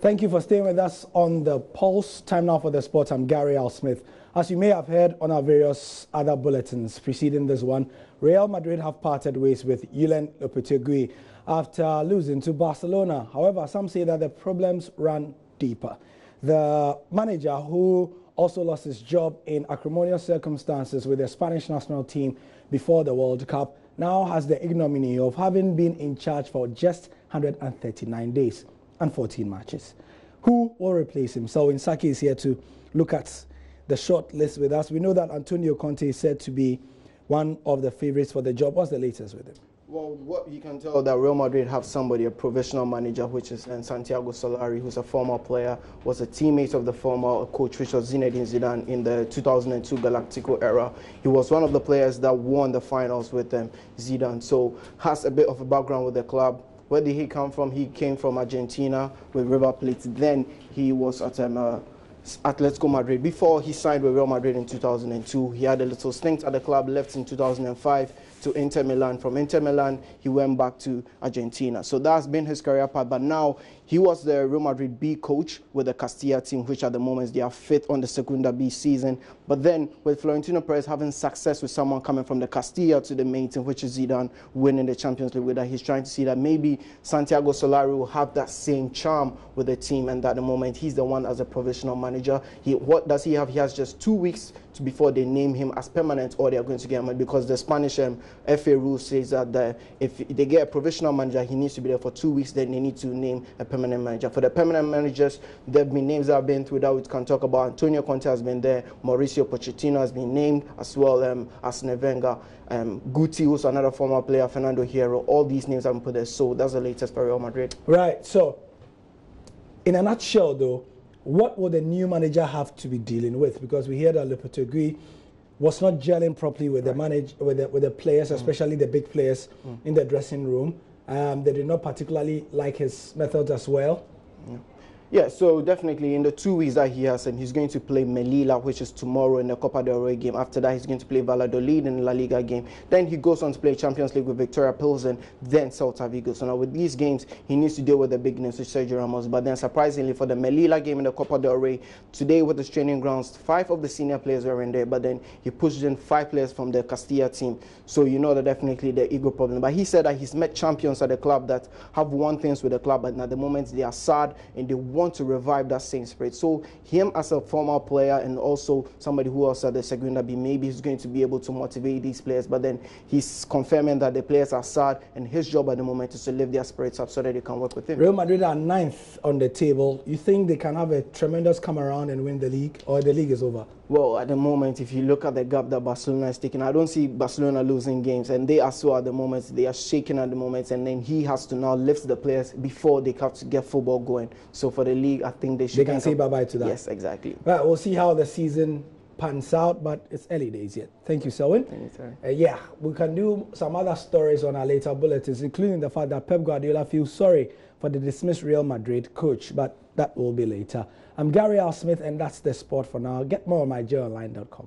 Thank you for staying with us on the Pulse. Time now for the sport. I'm Gary Al Smith. As you may have heard on our various other bulletins preceding this one, Real Madrid have parted ways with Julen Lopetegui after losing to Barcelona. However, some say that the problems ran deeper. The manager, who also lost his job in acrimonious circumstances with the Spanish national team before the World Cup, now has the ignominy of having been in charge for just 139 days and 14 matches. Who will replace him? So Insaki is here to look at the short list with us. We know that Antonio Conte is said to be one of the favorites for the job. What's the latest with him? Well, what you can tell that Real Madrid have somebody, a provisional manager, which is Santiago Solari, who's a former player, was a teammate of the former coach, which was Zinedine Zidane in the 2002 Galactico era. He was one of the players that won the finals with Zidane, so has a bit of a background with the club. Where did he come from? He came from Argentina with River Plate. Then he was at Atletico Madrid. Before he signed with Real Madrid in 2002, he had a little stint at the club, left in 2005 to Inter Milan. From Inter Milan, he went back to Argentina. So that's been his career path. But now he was the Real Madrid B coach with the Castilla team, which at the moment they are fifth on the Segunda B season. But then with Florentino Perez having success with someone coming from the Castilla to the main team, which is Zidane, winning the Champions League with that, he's trying to see that maybe Santiago Solari will have that same charm with the team. And at the moment, he's the one as a provisional manager. What does he have? He has just 2 weeks before they name him as permanent, or they are going to get him, because the Spanish FA rule says that if they get a provisional manager, he needs to be there for 2 weeks, then they need to name a permanent manager. For the permanent managers, there have been names that have been through that we can talk about. Antonio Conte has been there, Mauricio Pochettino has been named as well, Arsene Wenger, Guti, who's another former player, Fernando Hierro. All these names have been put there, so that's the latest for Real Madrid. Right, so in a nutshell though, what would the new manager have to be dealing with? Because we hear that Lopetegui was not gelling properly with the with the players, especially the big players in the dressing room. They did not particularly like his methods as well. Yeah, so definitely in the 2 weeks that he has, he's going to play Melilla, which is tomorrow in the Copa del Rey game. After that, he's going to play Valladolid in the La Liga game. Then he goes on to play Champions League with Victoria Pilsen, then Celta Vigo. So now with these games, he needs to deal with the big names with Sergio Ramos. But then surprisingly, for the Melilla game in the Copa del Rey, today with the training grounds, 5 of the senior players were in there, but then he pushed in 5 players from the Castilla team. So you know that definitely the ego problem. But he said that he's met champions at the club that have won things with the club, but at the moment they are sad and they want to revive that same spirit. So him as a former player and also somebody who was at the Segunda B, maybe he's going to be able to motivate these players, but then he's confirming that the players are sad and his job at the moment is to lift their spirits up so that they can work with him. Real Madrid are 9th on the table. You think they can have a tremendous come around and win the league, or the league is over? Well, at the moment, if you look at the gap that Barcelona is taking, I don't see Barcelona losing games, and they are so at the moment, they are shaking at the moment, and then he has to now lift the players before they have to get football going. So for the league, I think they should. They can say bye-bye to that. Yes, exactly. Right, we'll see how the season pans out, but it's early days yet. Thank you, Selwyn. Thank you, sir. Yeah, we can do some other stories on our later bulletins, including the fact that Pep Guardiola feels sorry for the dismissed Real Madrid coach, but that will be later. I'm Gary Al Smith, and that's the sport for now. Get more on myjoyonline.com.